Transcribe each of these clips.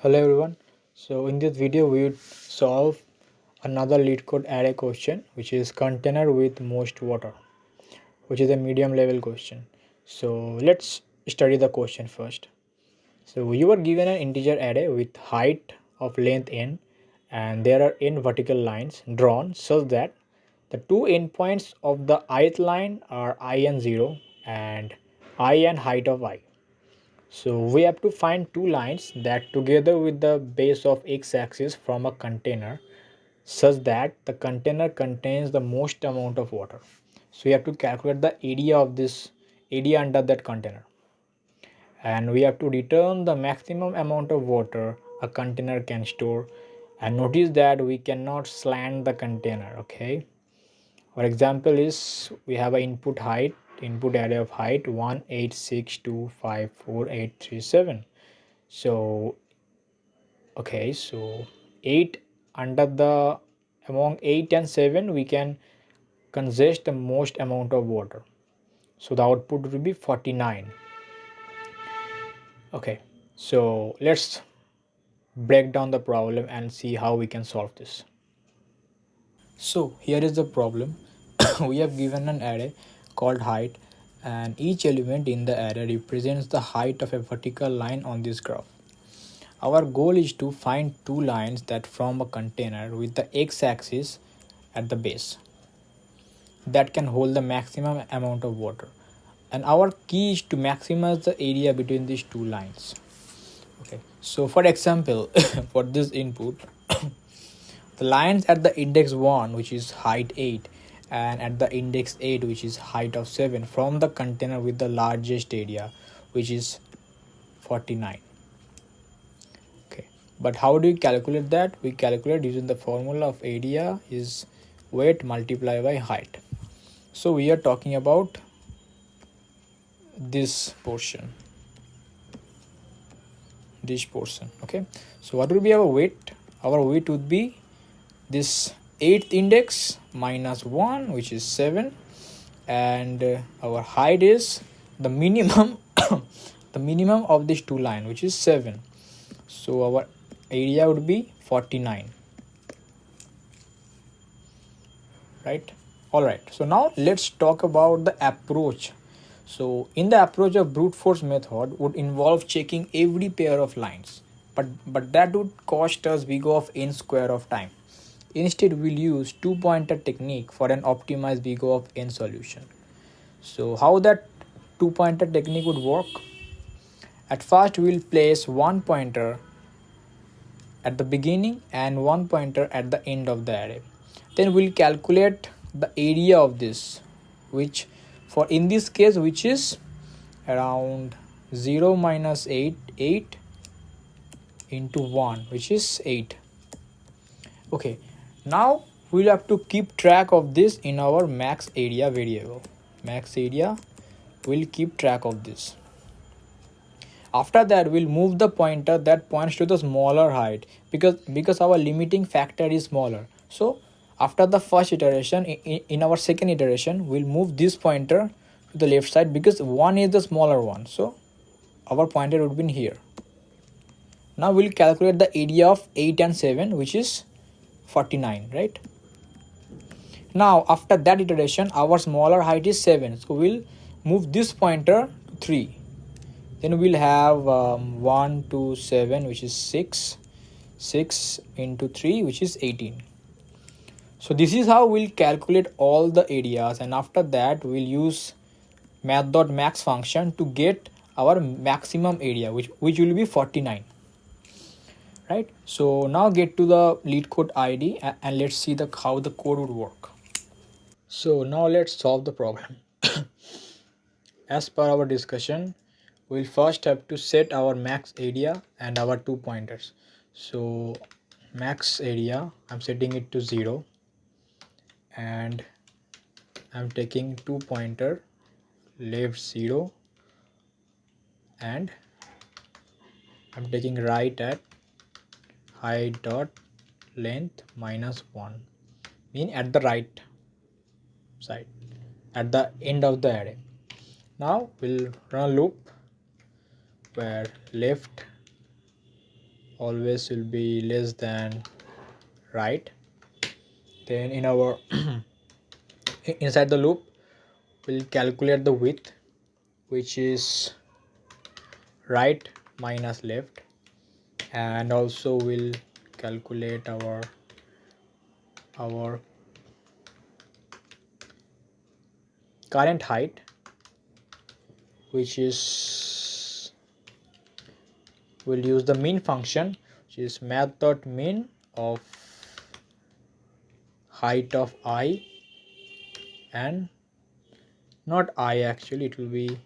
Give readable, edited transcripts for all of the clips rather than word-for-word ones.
Hello everyone. So in this video we would solve another Leetcode array question, which is container with most water, which is a medium level question. So let's study the question first. So you are given an integer array with height of length n, and there are n vertical lines drawn such that the two endpoints of the ith line are I and 0 and I and height of I. So we have to find two lines that together with the base of x-axis from a container such that the container contains the most amount of water. So we have to calculate the area of this area under that container, and we have to return the maximum amount of water a container can store. And notice that we cannot slant the container. Okay, our example is we have an input array of height 186254837. So okay, so 8 under the among 8 and 7 we can consume the most amount of water, so the output will be 49. Okay, so let's break down the problem and see how we can solve this. So here is the problem. We have given an array called height, and each element in the array represents the height of a vertical line on this graph. Our goal is to find two lines that form a container with the x-axis at the base that can hold the maximum amount of water. And our key is to maximize the area between these two lines. Okay, so for example, for this input, the lines at the index 1, which is height 8, and at the index 8, which is height of 7, from the container with the largest area, which is 49. Okay, but how do we calculate that? We calculate using the formula of area is weight multiplied by height. So we are talking about this portion. Okay, so what will be our weight? Our weight would be this 8th index minus 1, which is 7, and our height is the minimum the minimum of these two lines, which is 7. So our area would be 49, right? All right, so now let's talk about the approach. So in the approach of brute force method would involve checking every pair of lines, but that would cost us big of n square of time. Instead, we'll use two-pointer technique for an optimized big of n solution. So how that two-pointer technique would work? At first, we'll place one pointer at the beginning and one pointer at the end of the array. Then we'll calculate the area of this, which for in this case, which is around 0 minus 8 into 1, which is 8. Okay, now we'll have to keep track of this in our max area variable. Max area will keep track of this. After that, we'll move the pointer that points to the smaller height because our limiting factor is smaller. So after the first iteration, in our second iteration, we'll move this pointer to the left side because 1 is the smaller one. So our pointer would be here. Now we'll calculate the area of 8 and 7, which is 49, right? Now after that iteration, our smaller height is 7, so we'll move this pointer to 3. Then we'll have 1 to 7, which is 6 into 3, which is 18. So this is how we'll calculate all the areas, and after that we'll use math.max function to get our maximum area, which will be 49. Right, so now get to the Leetcode ID and let's see how the code would work. So now let's solve the problem. As per our discussion, we'll first have to set our max area and our two pointers. So max area, I'm setting it to 0, and I'm taking two pointer left 0, and I'm taking right at height dot length minus 1, mean at the right side at the end of the array. Now we'll run a loop where left always will be less than right. Then in our inside the loop we'll calculate the width, which is right minus left, and also we'll calculate our current height, which is we'll use the mean function, which is math.min of height of I, and not I, actually it will be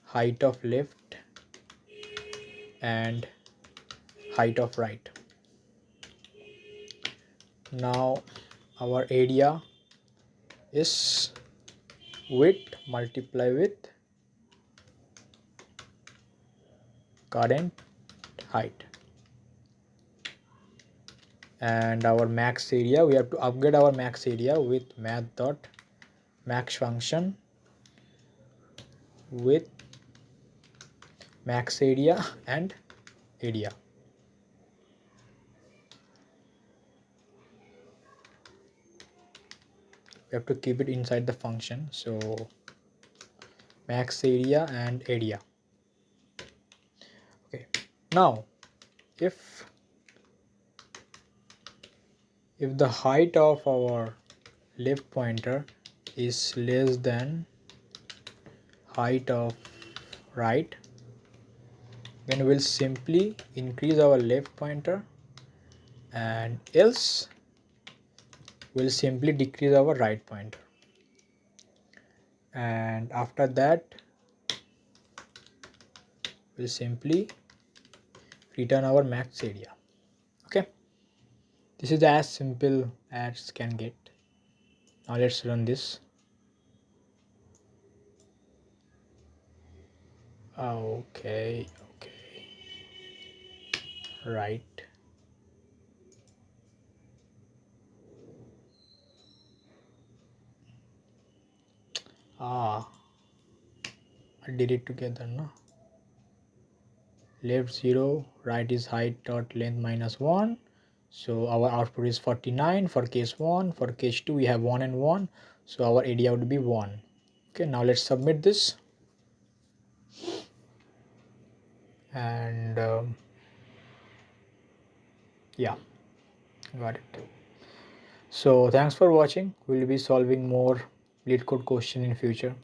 height of left and height of right. Now our area is width multiply with current height, and our max area, we have to upgrade our max area with math.max function with max area and area. We have to keep it inside the function, so max area and area. Okay, now if the height of our left pointer is less than height of right, then we'll simply increase our left pointer, and else we'll simply decrease our right pointer, and after that we'll simply return our max area. Okay, this is as simple as can get. Now let's run this. Okay, right. I did it together, no? Left 0, right is height dot length minus 1. So our output is 49 for case 1. For case 2 we have 1 and 1. So our area would be 1. Okay, now let's submit this. And yeah, got it. So thanks for watching. We'll be solving more Leetcode question in future.